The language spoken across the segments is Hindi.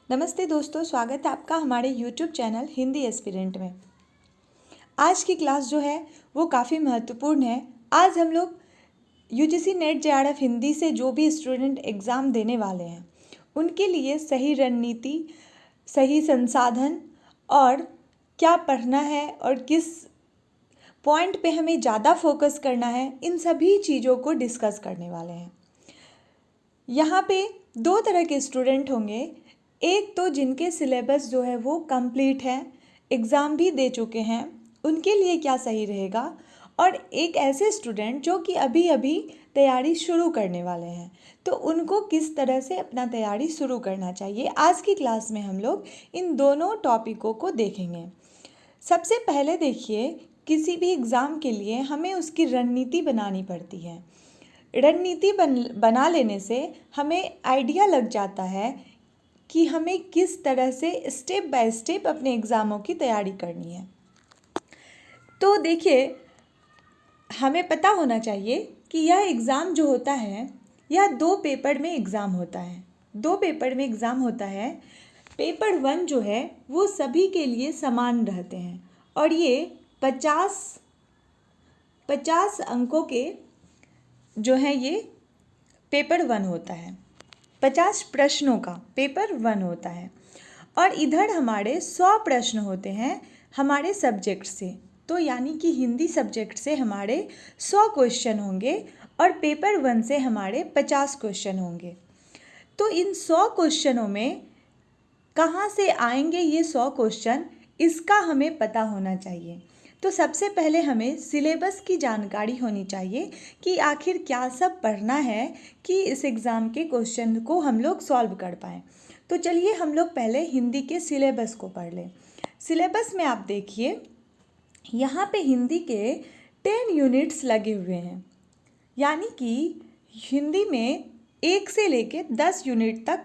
नमस्ते दोस्तों, स्वागत है आपका हमारे YouTube चैनल हिंदी एस्पिरेंट में। आज की क्लास जो है वो काफ़ी महत्वपूर्ण है। आज हम लोग UGC नेट JRF हिंदी से जो भी स्टूडेंट एग्ज़ाम देने वाले हैं उनके लिए सही रणनीति, सही संसाधन और क्या पढ़ना है और किस पॉइंट पे हमें ज़्यादा फोकस करना है, इन सभी चीज़ों को डिस्कस करने वाले हैं। यहाँ पे दो तरह के स्टूडेंट होंगे। एक तो जिनके सिलेबस जो है वो कंप्लीट है, एग्ज़ाम भी दे चुके हैं, उनके लिए क्या सही रहेगा, और एक ऐसे स्टूडेंट जो कि अभी अभी तैयारी शुरू करने वाले हैं, तो उनको किस तरह से अपना तैयारी शुरू करना चाहिए। आज की क्लास में हम लोग इन दोनों टॉपिकों को देखेंगे। सबसे पहले देखिए, किसी भी एग्ज़ाम के लिए हमें उसकी रणनीति बनानी पड़ती है। रणनीति बना लेने से हमें आइडिया लग जाता है कि हमें किस तरह से स्टेप बाय स्टेप अपने एग्ज़ामों की तैयारी करनी है। तो देखिए, हमें पता होना चाहिए कि यह एग्ज़ाम जो होता है यह दो पेपर में एग्ज़ाम होता है। दो पेपर में एग्ज़ाम होता है। पेपर 1 जो है वो सभी के लिए समान रहते हैं और ये 50 अंकों के जो है ये पेपर 1 होता है। 50 प्रश्नों का पेपर 1 होता है और इधर हमारे 100 प्रश्न होते हैं हमारे सब्जेक्ट से। तो यानी कि हिंदी सब्जेक्ट से हमारे 100 क्वेश्चन होंगे और पेपर 1 से हमारे 50 क्वेश्चन होंगे। तो इन 100 क्वेश्चनों में कहाँ से आएंगे ये 100 क्वेश्चन, इसका हमें पता होना चाहिए। तो सबसे पहले हमें सिलेबस की जानकारी होनी चाहिए कि आखिर क्या सब पढ़ना है कि इस एग्ज़ाम के क्वेश्चन को हम लोग सॉल्व कर पाएँ। तो चलिए हम लोग पहले हिंदी के सिलेबस को पढ़ लें। सिलेबस में आप देखिए, यहाँ पे हिंदी के 10 यूनिट्स लगे हुए हैं, यानी कि हिंदी में 1 से लेके 10 यूनिट तक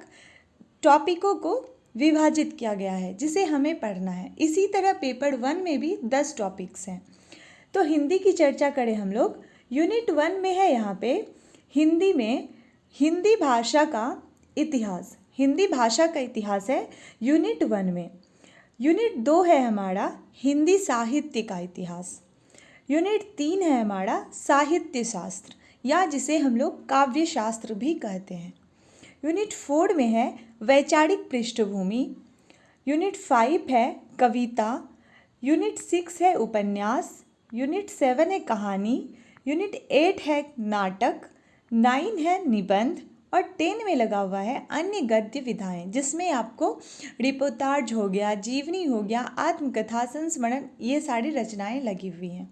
टॉपिकों को विभाजित किया गया है जिसे हमें पढ़ना है। इसी तरह पेपर 1 में भी 10 टॉपिक्स हैं। तो हिंदी की चर्चा करें हम लोग। यूनिट 1 में है यहाँ पे हिंदी में हिंदी भाषा का इतिहास। हिंदी भाषा का इतिहास है यूनिट 1 में। यूनिट 2 है हमारा हिंदी साहित्य का इतिहास। यूनिट 3 है हमारा साहित्य शास्त्र, या जिसे हम लोग काव्य शास्त्र भी कहते हैं। यूनिट 4 में है वैचारिक पृष्ठभूमि। यूनिट 5 है कविता। यूनिट 6 है उपन्यास। यूनिट 7 है कहानी। यूनिट 8 है नाटक। 9 है निबंध और 10 में लगा हुआ है अन्य गद्य विधाएं, जिसमें आपको रिपोर्टाज हो गया, जीवनी हो गया, आत्मकथा, संस्मरण, ये सारी रचनाएं लगी हुई हैं।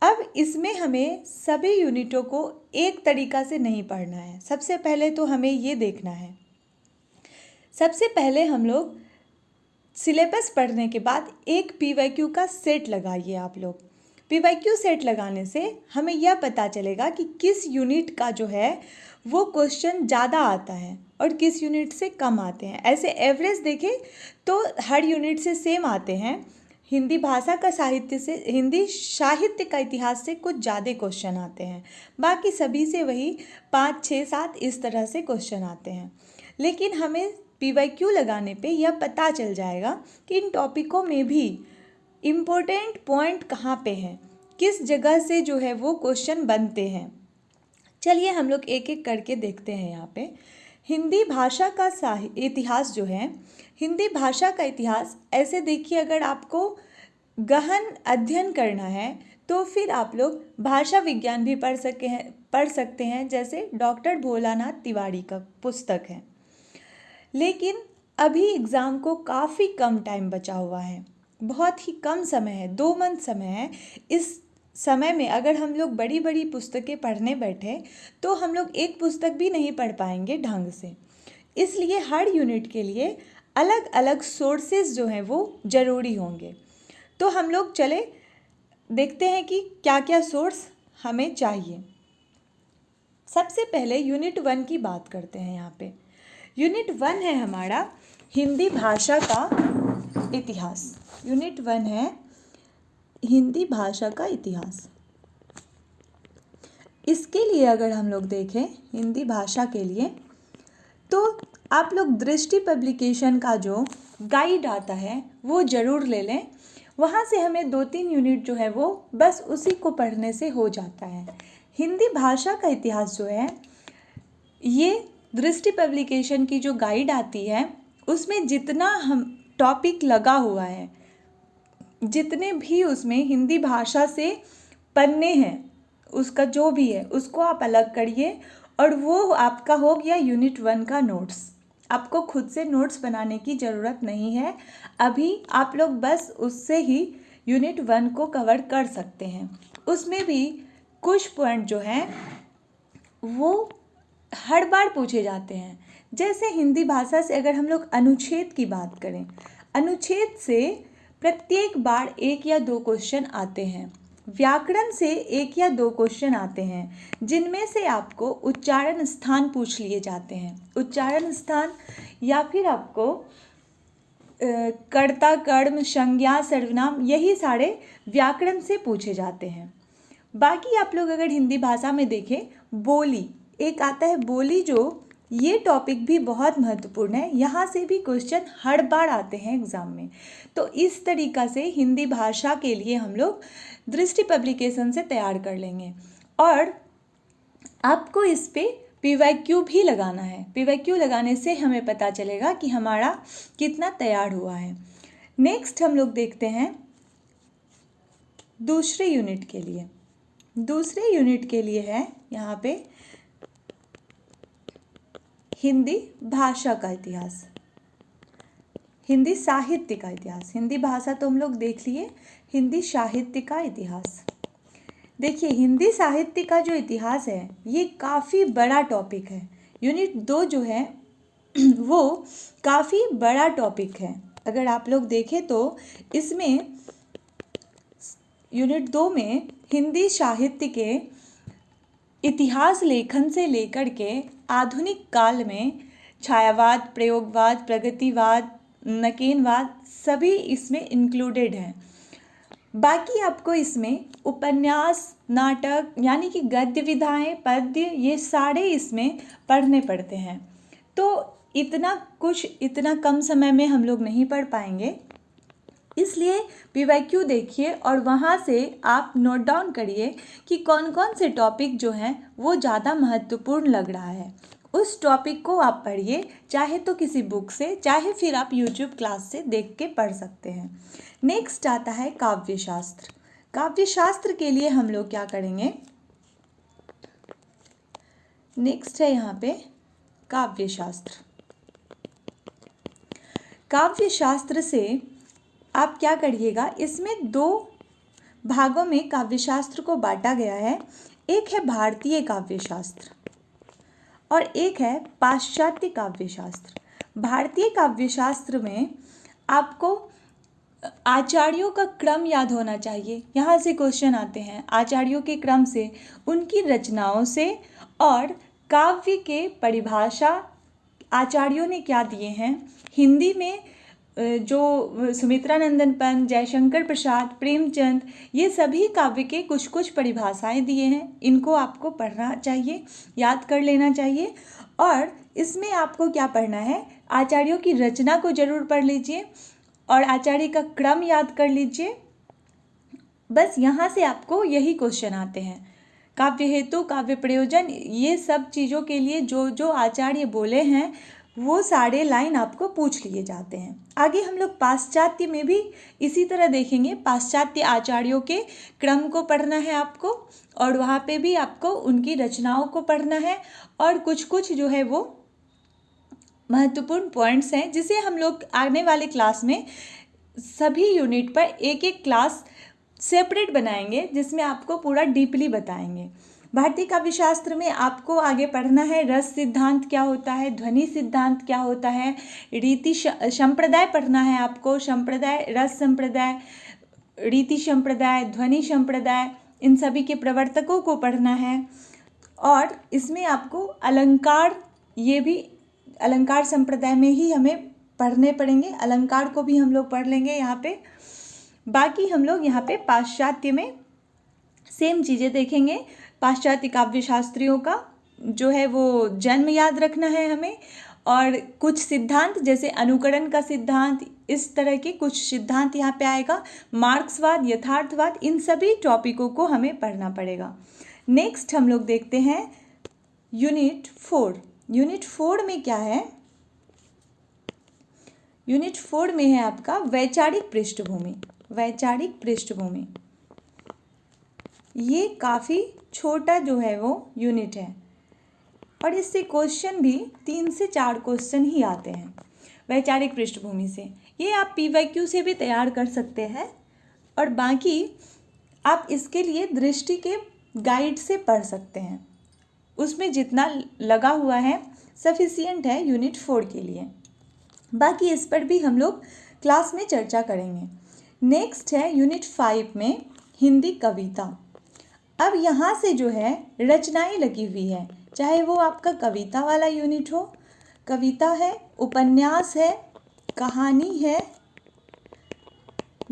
अब इसमें हमें सभी यूनिटों को एक तरीका से नहीं पढ़ना है। सबसे पहले तो हमें ये देखना है, सबसे पहले हम लोग सिलेबस पढ़ने के बाद एक PYQ का सेट लगाइए आप लोग। PYQ सेट लगाने से हमें यह पता चलेगा कि किस यूनिट का जो है वो क्वेश्चन ज़्यादा आता है और किस यूनिट से कम आते हैं। ऐसे एवरेज देखें तो हर यूनिट से सेम आते हैं। हिंदी भाषा का साहित्य से, हिंदी साहित्य का इतिहास से कुछ ज़्यादा क्वेश्चन आते हैं, बाकी सभी से वही 5, 6, 7 इस तरह से क्वेश्चन आते हैं। लेकिन हमें PYQ लगाने पे यह पता चल जाएगा कि इन टॉपिकों में भी इम्पोर्टेंट पॉइंट कहाँ पे हैं, किस जगह से जो है वो क्वेश्चन बनते हैं। चलिए हम लोग एक एक करके देखते हैं। यहाँ पे हिंदी भाषा का इतिहास जो है, हिंदी भाषा का इतिहास ऐसे देखिए, अगर आपको गहन अध्ययन करना है तो फिर आप लोग भाषा विज्ञान भी पढ़ सकते हैं, जैसे डॉक्टर भोलानाथ तिवारी का पुस्तक है। लेकिन अभी एग्ज़ाम को काफ़ी कम टाइम बचा हुआ है, बहुत ही कम समय है, 2 मंथ समय है। इस समय में अगर हम लोग बड़ी बड़ी पुस्तकें पढ़ने बैठे तो हम लोग एक पुस्तक भी नहीं पढ़ पाएंगे ढंग से। इसलिए हर यूनिट के लिए अलग अलग सोर्सेज जो हैं वो ज़रूरी होंगे। तो हम लोग चले देखते हैं कि क्या क्या सोर्स हमें चाहिए। सबसे पहले यूनिट 1 की बात करते हैं। यहाँ पे यूनिट 1 है हमारा हिंदी भाषा का इतिहास। यूनिट 1 है हिंदी भाषा का इतिहास। इसके लिए अगर हम लोग देखें हिंदी भाषा के लिए, तो आप लोग दृष्टि पब्लिकेशन का जो गाइड आता है वो ज़रूर ले लें। वहाँ से हमें 2-3 यूनिट जो है वो बस उसी को पढ़ने से हो जाता है। हिंदी भाषा का इतिहास जो है ये दृष्टि पब्लिकेशन की जो गाइड आती है उसमें जितना हम टॉपिक लगा हुआ है, जितने भी उसमें हिंदी भाषा से पन्ने हैं, उसका जो भी है उसको आप अलग करिए और वो आपका हो गया यूनिट 1 का नोट्स। आपको खुद से नोट्स बनाने की ज़रूरत नहीं है, अभी आप लोग बस उससे ही यूनिट 1 को कवर कर सकते हैं। उसमें भी कुछ पॉइंट जो हैं वो हर बार पूछे जाते हैं। जैसे हिंदी भाषा से अगर हम लोग अनुच्छेद की बात करें, अनुच्छेद से प्रत्येक बार 1 या 2 क्वेश्चन आते हैं। व्याकरण से 1 या 2 क्वेश्चन आते हैं, जिनमें से आपको उच्चारण स्थान पूछ लिए जाते हैं। उच्चारण स्थान या फिर आपको कर्ता, कर्म, संज्ञा, सर्वनाम, यही सारे व्याकरण से पूछे जाते हैं। बाकी आप लोग अगर हिंदी भाषा में देखें, बोली एक आता है, बोली जो ये टॉपिक भी बहुत महत्वपूर्ण है, यहाँ से भी क्वेश्चन हर बार आते हैं एग्ज़ाम में। तो इस तरीक़ा से हिंदी भाषा के लिए हम लोग दृष्टि पब्लिकेशन से तैयार कर लेंगे। और आपको इस पे PYQ भी लगाना है। PYQ लगाने से हमें पता चलेगा कि हमारा कितना तैयार हुआ है। नेक्स्ट हम लोग देखते हैं दूसरे यूनिट के लिए। दूसरे यूनिट के लिए है यहाँ पे हिंदी भाषा का इतिहास, हिंदी साहित्य का इतिहास। हिंदी भाषा तो हम लोग देख लिए, हिंदी साहित्य का इतिहास। देखिए, हिंदी साहित्य का जो इतिहास है ये काफ़ी बड़ा टॉपिक है। यूनिट 2 जो है वो काफ़ी बड़ा टॉपिक है। अगर आप लोग देखें तो इसमें यूनिट 2 में हिंदी साहित्य के इतिहास लेखन से लेकर के आधुनिक काल में छायावाद, प्रयोगवाद, प्रगतिवाद, नकेनवाद सभी इसमें इंक्लूडेड हैं। बाकी आपको इसमें उपन्यास, नाटक यानी कि गद्य विधाएं, पद्य, ये सारे इसमें पढ़ने पड़ते हैं। तो इतना कुछ इतना कम समय में हम लोग नहीं पढ़ पाएंगे, इसलिए PYQ देखिए और वहाँ से आप नोट डाउन करिए कि कौन कौन से टॉपिक जो हैं वो ज़्यादा महत्वपूर्ण लग रहा है। उस टॉपिक को आप पढ़िए, चाहे तो किसी बुक से, चाहे फिर आप YouTube क्लास से देख के पढ़ सकते हैं। नेक्स्ट आता है काव्यशास्त्र। काव्यशास्त्र के लिए हम लोग क्या करेंगे, नेक्स्ट है यहाँ पे काव्यशास्त्र। काव्यशास्त्र से आप क्या करिएगा, इसमें 2 भागों में काव्यशास्त्र को बांटा गया है। एक है भारतीय काव्यशास्त्र और एक है पाश्चात्य काव्यशास्त्र। भारतीय काव्यशास्त्र में आपको आचार्यों का क्रम याद होना चाहिए। यहाँ से क्वेश्चन आते हैं आचार्यों के क्रम से, उनकी रचनाओं से और काव्य के परिभाषा आचार्यों ने क्या दिए हैं। हिंदी में जो सुमित्रा नंदन पंत, जयशंकर प्रसाद, प्रेमचंद, ये सभी काव्य के कुछ कुछ परिभाषाएं दिए हैं। इनको आपको पढ़ना चाहिए, याद कर लेना चाहिए। और इसमें आपको क्या पढ़ना है, आचार्यों की रचना को जरूर पढ़ लीजिए और आचार्य का क्रम याद कर लीजिए। बस यहाँ से आपको यही क्वेश्चन आते हैं। काव्य हेतु, काव्य प्रयोजन, ये सब चीज़ों के लिए जो जो आचार्य बोले हैं वो सारे लाइन आपको पूछ लिए जाते हैं। आगे हम लोग पाश्चात्य में भी इसी तरह देखेंगे। पाश्चात्य आचार्यों के क्रम को पढ़ना है आपको और वहाँ पे भी आपको उनकी रचनाओं को पढ़ना है और कुछ कुछ जो है वो महत्वपूर्ण पॉइंट्स हैं जिसे हम लोग आने वाले क्लास में सभी यूनिट पर एक एक क्लास सेपरेट बनाएंगे, जिसमें आपको पूरा डीपली बताएंगे। भारतीय काव्यशास्त्र में आपको आगे पढ़ना है रस सिद्धांत क्या होता है, ध्वनि सिद्धांत क्या होता है, रीति संप्रदाय पढ़ना है आपको। संप्रदाय, रस संप्रदाय, रीति संप्रदाय, ध्वनि संप्रदाय, इन सभी के प्रवर्तकों को पढ़ना है। और इसमें आपको अलंकार, ये भी अलंकार संप्रदाय में ही हमें पढ़ने पड़ेंगे। अलंकार को भी हम लोग पढ़ लेंगे यहाँ पे। बाकी हम लोग यहाँ पे पाश्चात्य में सेम चीज़ें देखेंगे। पाश्चात्य काव्य शास्त्रियों का जो है वो जन्म याद रखना है हमें और कुछ सिद्धांत जैसे अनुकरण का सिद्धांत, इस तरह के कुछ सिद्धांत यहाँ पे आएगा। मार्क्सवाद, यथार्थवाद, इन सभी टॉपिकों को हमें पढ़ना पड़ेगा। नेक्स्ट हम लोग देखते हैं यूनिट 4। यूनिट 4 में क्या है? यूनिट 4 में है आपका वैचारिक पृष्ठभूमि। वैचारिक पृष्ठभूमि ये काफ़ी छोटा जो है वो यूनिट है और इससे क्वेश्चन भी 3 से 4 क्वेश्चन ही आते हैं वैचारिक पृष्ठभूमि से। ये आप PYQ से भी तैयार कर सकते हैं और बाकी आप इसके लिए दृष्टि के गाइड से पढ़ सकते हैं। उसमें जितना लगा हुआ है सफिशिएंट है यूनिट 4 के लिए। बाकी इस पर भी हम लोग क्लास में चर्चा करेंगे। नेक्स्ट है यूनिट 5 में हिंदी कविता। अब यहाँ से जो है रचनाएं लगी हुई है, चाहे वो आपका कविता वाला यूनिट हो, कविता है, उपन्यास है, कहानी है,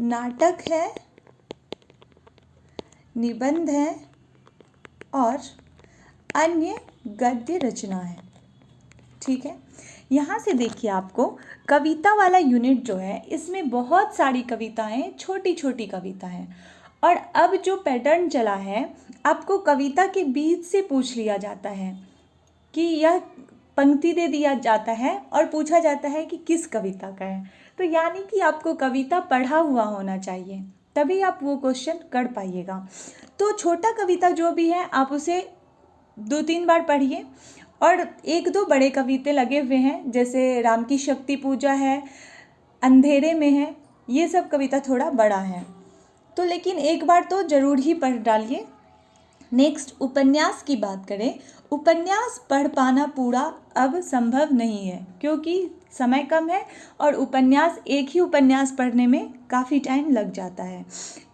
नाटक है, निबंध है और अन्य गद्य रचना है। ठीक है, यहाँ से देखिए आपको कविता वाला यूनिट जो है इसमें बहुत सारी कविताएं, छोटी छोटी कविता हैं। और अब जो पैटर्न चला है, आपको कविता के बीच से पूछ लिया जाता है कि यह पंक्ति दे दिया जाता है और पूछा जाता है कि किस कविता का है। तो यानी कि आपको कविता पढ़ा हुआ होना चाहिए, तभी आप वो क्वेश्चन कर पाइएगा। तो छोटा कविता जो भी है आप उसे 2-3 बार पढ़िए। और 1-2 बड़े कविते लगे हुए हैं, जैसे राम की शक्ति पूजा है, अंधेरे में है, ये सब कविता थोड़ा बड़ा है, तो लेकिन एक बार तो ज़रूर ही पढ़ डालिए। नेक्स्ट उपन्यास की बात करें, उपन्यास पढ़ पाना पूरा अब संभव नहीं है क्योंकि समय कम है और उपन्यास, एक ही उपन्यास पढ़ने में काफ़ी टाइम लग जाता है।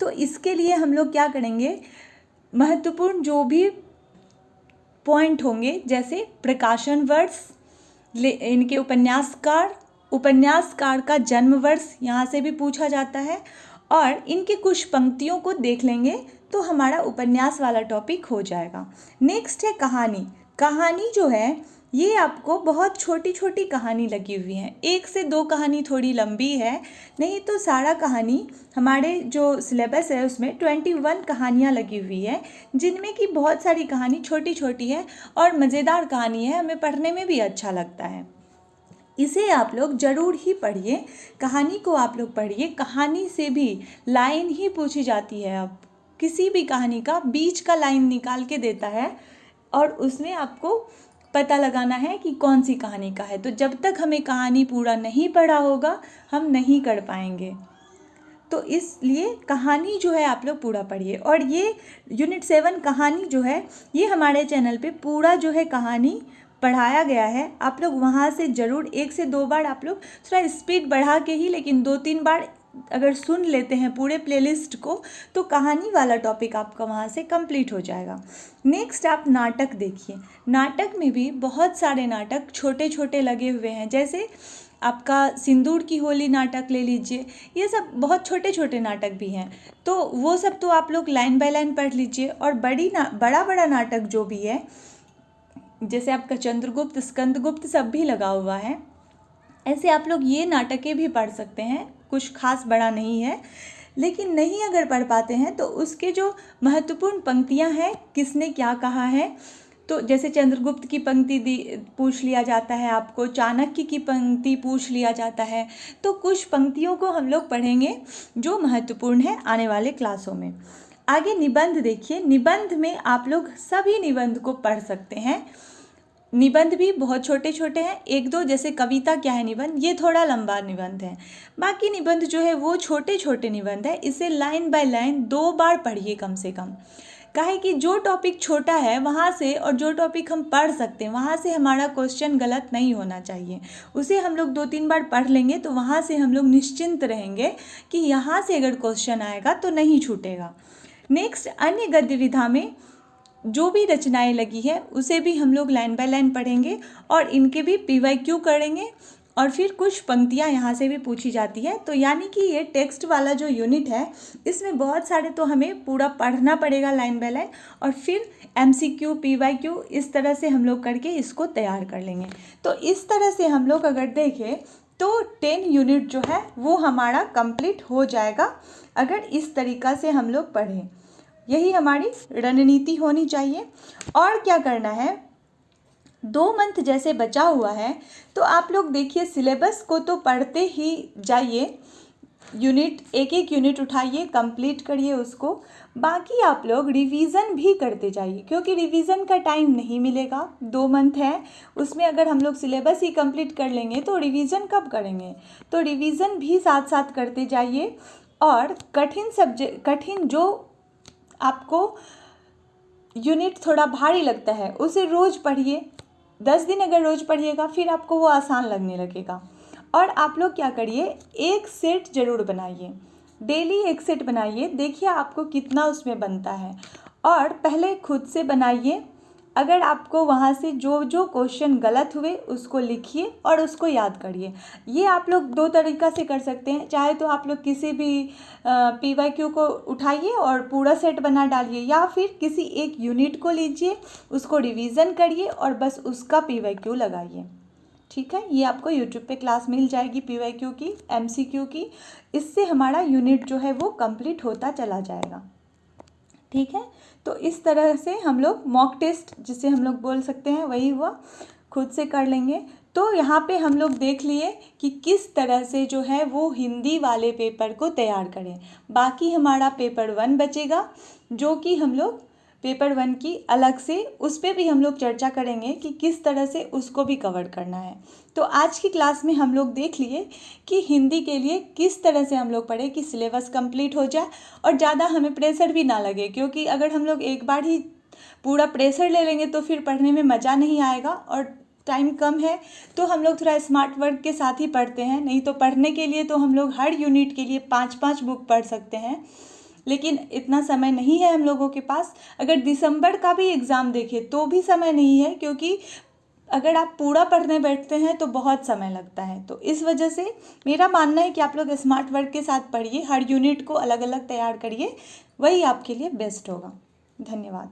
तो इसके लिए हम लोग क्या करेंगे, महत्वपूर्ण जो भी पॉइंट होंगे जैसे प्रकाशन वर्ष, इनके उपन्यासकार का जन्म वर्ष यहाँ से भी पूछा जाता है और इनके कुछ पंक्तियों को देख लेंगे तो हमारा उपन्यास वाला टॉपिक हो जाएगा। नेक्स्ट है कहानी। कहानी जो है ये आपको बहुत छोटी छोटी कहानी लगी हुई है, 1 से 2 कहानी थोड़ी लंबी है, नहीं तो सारा कहानी हमारे जो सिलेबस है उसमें 21 कहानियाँ लगी हुई है, जिनमें कि बहुत सारी कहानी छोटी छोटी है और मज़ेदार कहानी है, हमें पढ़ने में भी अच्छा लगता है। इसे आप लोग ज़रूर ही पढ़िए, कहानी को आप लोग पढ़िए। कहानी से भी लाइन ही पूछी जाती है, अब किसी भी कहानी का बीच का लाइन निकाल के देता है और उसमें आपको पता लगाना है कि कौन सी कहानी का है। तो जब तक हमें कहानी पूरा नहीं पढ़ा होगा हम नहीं कर पाएंगे, तो इसलिए कहानी जो है आप लोग पूरा पढ़िए। और ये यूनिट 7 कहानी जो है ये हमारे चैनल पे पूरा जो है कहानी पढ़ाया गया है, आप लोग वहाँ से ज़रूर 1 से 2 बार आप लोग थोड़ा स्पीड बढ़ा के ही, लेकिन 2-3 बार अगर सुन लेते हैं पूरे प्लेलिस्ट को तो कहानी वाला टॉपिक आपका वहाँ से कंप्लीट हो जाएगा। नेक्स्ट आप नाटक देखिए। नाटक में भी बहुत सारे नाटक छोटे छोटे लगे हुए हैं, जैसे आपका सिंदूर की होली नाटक ले लीजिए, ये सब बहुत छोटे छोटे नाटक भी हैं, तो वो सब तो आप लोग लाइन बाय लाइन पढ़ लीजिए। और बड़ा नाटक जो भी है, जैसे आपका चंद्रगुप्त, स्कंदगुप्त सब भी लगा हुआ है, ऐसे आप लोग ये नाटकें भी पढ़ सकते हैं, कुछ खास बड़ा नहीं है। लेकिन नहीं अगर पढ़ पाते हैं तो उसके जो महत्वपूर्ण पंक्तियां हैं, किसने क्या कहा है, तो जैसे चंद्रगुप्त की पंक्ति पूछ लिया जाता है आपको, चाणक्य की पंक्ति पूछ लिया जाता है, तो कुछ पंक्तियों को हम लोग पढ़ेंगे जो महत्वपूर्ण है आने वाले क्लासों में। आगे निबंध देखिए। निबंध में आप लोग सभी निबंध को पढ़ सकते हैं। निबंध भी बहुत छोटे छोटे हैं, 1-2, जैसे कविता क्या है निबंध, ये थोड़ा लंबा निबंध है। बाकी निबंध जो है वो छोटे छोटे निबंध है, इसे लाइन बाय लाइन 2 बार पढ़िए कम से कम। काहे कि जो टॉपिक छोटा है वहाँ से और जो टॉपिक हम पढ़ सकते हैं वहाँ से हमारा क्वेश्चन गलत नहीं होना चाहिए, उसे हम लोग 2-3 बार पढ़ लेंगे तो वहाँ से हम लोग निश्चिंत रहेंगे कि यहाँ से अगर क्वेश्चन आएगा तो नहीं छूटेगा। नेक्स्ट अन्य गद्य विधा में जो भी रचनाएं लगी है उसे भी हम लोग लाइन बाय लाइन पढ़ेंगे और इनके भी PYQ करेंगे और फिर कुछ पंक्तियाँ यहाँ से भी पूछी जाती है। तो यानी कि ये टेक्स्ट वाला जो यूनिट है इसमें बहुत सारे तो हमें पूरा पढ़ना पड़ेगा लाइन बाय लाइन, और फिर MCQ PYQ इस तरह से हम लोग करके इसको तैयार कर लेंगे। तो इस तरह से हम लोग अगर देखें तो 10 यूनिट जो है वो हमारा कंप्लीट हो जाएगा अगर इस तरीक़ा से हम लोग पढ़ें। यही हमारी रणनीति होनी चाहिए। और क्या करना है, 2 मंथ जैसे बचा हुआ है तो आप लोग देखिए सिलेबस को तो पढ़ते ही जाइए, यूनिट एक एक यूनिट उठाइए, कंप्लीट करिए उसको। बाकी आप लोग रिवीज़न भी करते जाइए, क्योंकि रिवीज़न का टाइम नहीं मिलेगा, 2 मंथ है उसमें अगर हम लोग सिलेबस ही कंप्लीट कर लेंगे तो रिवीज़न कब करेंगे। तो रिवीज़न भी साथ साथ करते जाइए। और कठिन जो आपको यूनिट थोड़ा भारी लगता है उसे रोज़ पढ़िए। 10 दिन अगर रोज़ पढ़िएगा फिर आपको वो आसान लगने लगेगा। और आप लोग क्या करिए, एक सेट ज़रूर बनाइए, डेली एक सेट बनाइए, देखिए आपको कितना उसमें बनता है। और पहले खुद से बनाइए, अगर आपको वहाँ से जो जो क्वेश्चन गलत हुए उसको लिखिए और उसको याद करिए। ये आप लोग 2 तरीक़ा से कर सकते हैं, चाहे तो आप लोग किसी भी PYQ को उठाइए और पूरा सेट बना डालिए, या फिर किसी एक यूनिट को लीजिए, उसको रिवीज़न करिए और बस उसका PYQ लगाइए। ठीक है, ये आपको YouTube पे क्लास मिल जाएगी PYQ की, MCQ की। इससे हमारा यूनिट जो है वो कंप्लीट होता चला जाएगा। ठीक है, तो इस तरह से हम लोग मॉक टेस्ट जिसे हम लोग बोल सकते हैं वही हुआ, खुद से कर लेंगे। तो यहाँ पे हम लोग देख लिए कि किस तरह से जो है वो हिंदी वाले पेपर को तैयार करें। बाकी हमारा पेपर 1 बचेगा, जो कि हम लोग पेपर 1 की अलग से उस पर भी हम लोग चर्चा करेंगे कि किस तरह से उसको भी कवर करना है। तो आज की क्लास में हम लोग देख लिए कि हिंदी के लिए किस तरह से हम लोग पढ़ें कि सिलेबस कंप्लीट हो जाए और ज़्यादा हमें प्रेशर भी ना लगे, क्योंकि अगर हम लोग एक बार ही पूरा प्रेशर ले लेंगे तो फिर पढ़ने में मज़ा नहीं आएगा, और टाइम कम है तो हम लोग थोड़ा स्मार्ट वर्क के साथ ही पढ़ते हैं। नहीं तो पढ़ने के लिए तो हम लोग हर यूनिट के लिए 5-5 बुक पढ़ सकते हैं, लेकिन इतना समय नहीं है हम लोगों के पास। अगर दिसंबर का भी एग्ज़ाम देखें तो भी समय नहीं है, क्योंकि अगर आप पूरा पढ़ने बैठते हैं तो बहुत समय लगता है। तो इस वजह से मेरा मानना है कि आप लोग स्मार्ट वर्क के साथ पढ़िए, हर यूनिट को अलग अलग तैयार करिए, वही आपके लिए बेस्ट होगा। धन्यवाद।